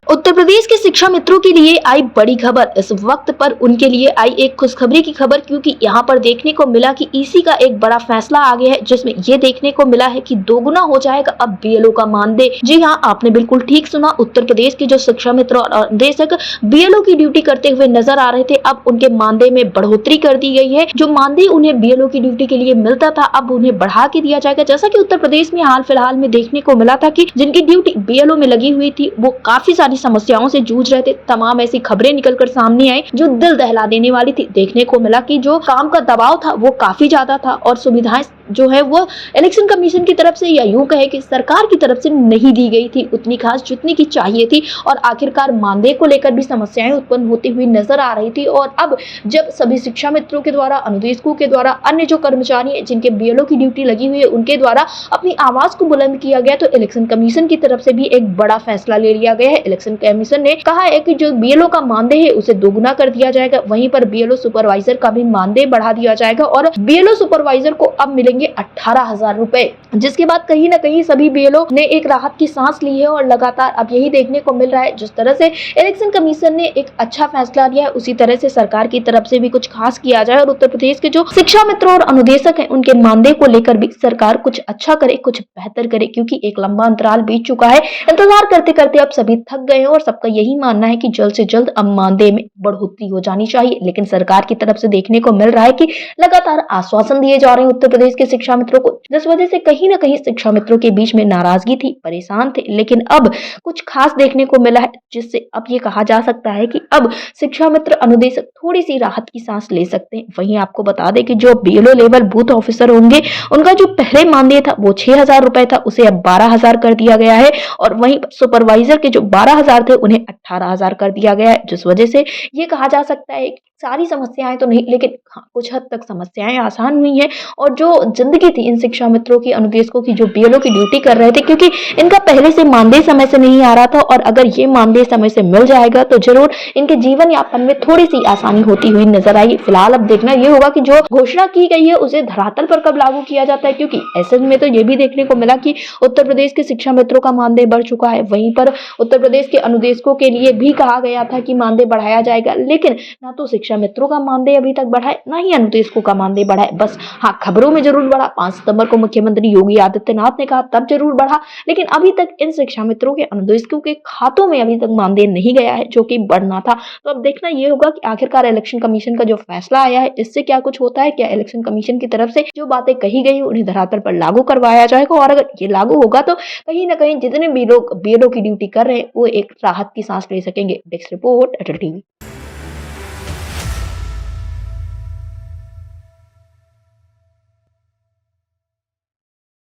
उत्तर प्रदेश के शिक्षा मित्रों के लिए आई बड़ी खबर। इस वक्त पर उनके लिए आई एक खुशखबरी की खबर, क्योंकि यहाँ पर देखने को मिला कि ईसी का एक बड़ा फैसला आ गया है, जिसमें ये देखने को मिला है कि दोगुना हो जाएगा अब बीएलओ का मानदेय। जी हाँ, आपने बिल्कुल ठीक सुना। उत्तर प्रदेश के जो शिक्षा मित्र और निदेशक बीएलओ की ड्यूटी करते हुए नजर आ रहे थे, अब उनके मानदेय में बढ़ोतरी कर दी गई है। जो मानदेय उन्हें बीएलओ की ड्यूटी के लिए मिलता था, अब उन्हें बढ़ा के दिया जाएगा। जैसा कि उत्तर प्रदेश में हाल फिलहाल में देखने को मिला था कि जिनकी ड्यूटी बीएलओ में लगी हुई थी, वो काफी सारी समस्याओं से जूझ रहे थे। तमाम ऐसी खबरें निकलकर सामने आई जो दिल दहला देने वाली थी। देखने को मिला कि जो काम का दबाव था वो काफी ज्यादा था और सुविधाएं जो है वो इलेक्शन कमीशन की तरफ से, या यूं कहे कि सरकार की तरफ से नहीं दी गई थी उतनी खास जितनी की चाहिए थी। और आखिरकार मानदेय को लेकर भी समस्याएं उत्पन्न होती हुई नजर आ रही थी। और अब जब सभी शिक्षा मित्रों के द्वारा, अनुदेशकों के द्वारा, अन्य जो कर्मचारी जिनके बीएलओ की ड्यूटी लगी हुई है उनके द्वारा अपनी आवाज को बुलंद किया गया, तो इलेक्शन कमीशन की तरफ से भी एक बड़ा फैसला ले लिया गया है। इलेक्शन कमीशन ने कहा है कि जो बीएलओ का मानदेय है उसे दोगुना कर दिया जाएगा। वहीं पर बीएलओ सुपरवाइजर का भी मानदेय बढ़ा दिया जाएगा और बीएलओ सुपरवाइजर को अब मिलेंगे 18,000 रुपए, जिसके बाद कहीं ना कहीं सभी बीएलओ ने एक राहत की सांस ली है। और लगातार अब यही देखने को मिल रहा है, जिस तरह से इलेक्शन कमीशन ने एक अच्छा फैसला लिया है, उसी तरह से सरकार की तरफ से भी कुछ खास किया जाए और उत्तर प्रदेश के जो शिक्षा मित्र और अनुदेशक हैं उनके मानदेय को लेकर भी सरकार कुछ अच्छा करे, कुछ बेहतर करे, क्योंकि एक लंबा अंतराल बीत चुका है। इंतजार करते करते अब सभी थक गए हैं और सबका यही मानना है कि जल्द से जल्द अब मानदेय में बढ़ोतरी हो जानी चाहिए। लेकिन सरकार की तरफ से देखने को मिल रहा है कि लगातार आश्वासन दिए जा रहे हैं उत्तर प्रदेश के शिक्षा मित्रों को, जिस वजह से कहीं ना कहीं शिक्षा मित्रों के बीच में नाराजगी थी, परेशान थे। लेकिन अब कुछ खास देखने को मिला है, जिससे अब ये कहा जा सकता है कि अब शिक्षा मित्र, अनुदेशक थोड़ी सी राहत की सांस ले सकते हैं। वहीं आपको बता दें कि जो बीएलओ लेवल बूथ ऑफिसर होंगे उनका जो पहले मानदेय था वो 6,000 रुपए था, उसे अब 12,000 कर दिया गया है। और वहीं सुपरवाइजर के जो 12,000 थे उन्हें 18,000 कर दिया गया है, जिस वजह से ये कहा जा सकता है कि सारी समस्याएं तो नहीं, लेकिन हाँ, कुछ हद तक समस्याएं आसान हुई हैं। और जो जिंदगी थी इन शिक्षा मित्रों की, अनुदेशकों की, जो बीएलओ की ड्यूटी कर रहे थे, क्योंकि इनका पहले से मानदेय समय से नहीं आ रहा था, और अगर ये मानदेय समय से मिल जाएगा तो जरूर इनके जीवन यापन में थोड़ी सी आसानी होती हुई नजर आई। फिलहाल अब देखना ये होगा कि जो घोषणा की गई है उसे धरातल पर कब लागू किया जाता है, क्योंकि ऐसे में तो ये भी देखने को मिला कि उत्तर प्रदेश के शिक्षा मित्रों का मानदेय बढ़ चुका है। वहीं पर उत्तर प्रदेश के अनुदेशकों के लिए भी कहा गया था कि मानदेय बढ़ाया जाएगा, लेकिन ना तो शिक्षा मित्रों का मानदेय अभी तक बढ़ा है, ना ही अनुदेशकों का मानदेय बढ़ा है। बस हाँ, खबरों में जरूर बढ़ा। 5 सितंबर को मुख्यमंत्री योगी आदित्यनाथ ने कहा तब जरूर बढ़ा, लेकिन अभी तक इन शिक्षा मित्रों के, अनुदेशकों के खातों में अभी तक मानदेय नहीं गया है, जो कि बढ़ना था। तो अब देखना ये होगा कि आखिरकार इलेक्शन कमीशन का जो फैसला आया है इससे क्या कुछ होता है। क्या इलेक्शन कमीशन की तरफ से जो बातें कही गई उन्हें धरातल पर लागू करवाया जाएगा, और अगर ये लागू होगा तो कहीं ना कहीं जितने भी लोग बीएलओ की ड्यूटी कर रहे हैं वो एक राहत की सांस ले सकेंगे। डेस्क रिपोर्ट, अटल टीवी।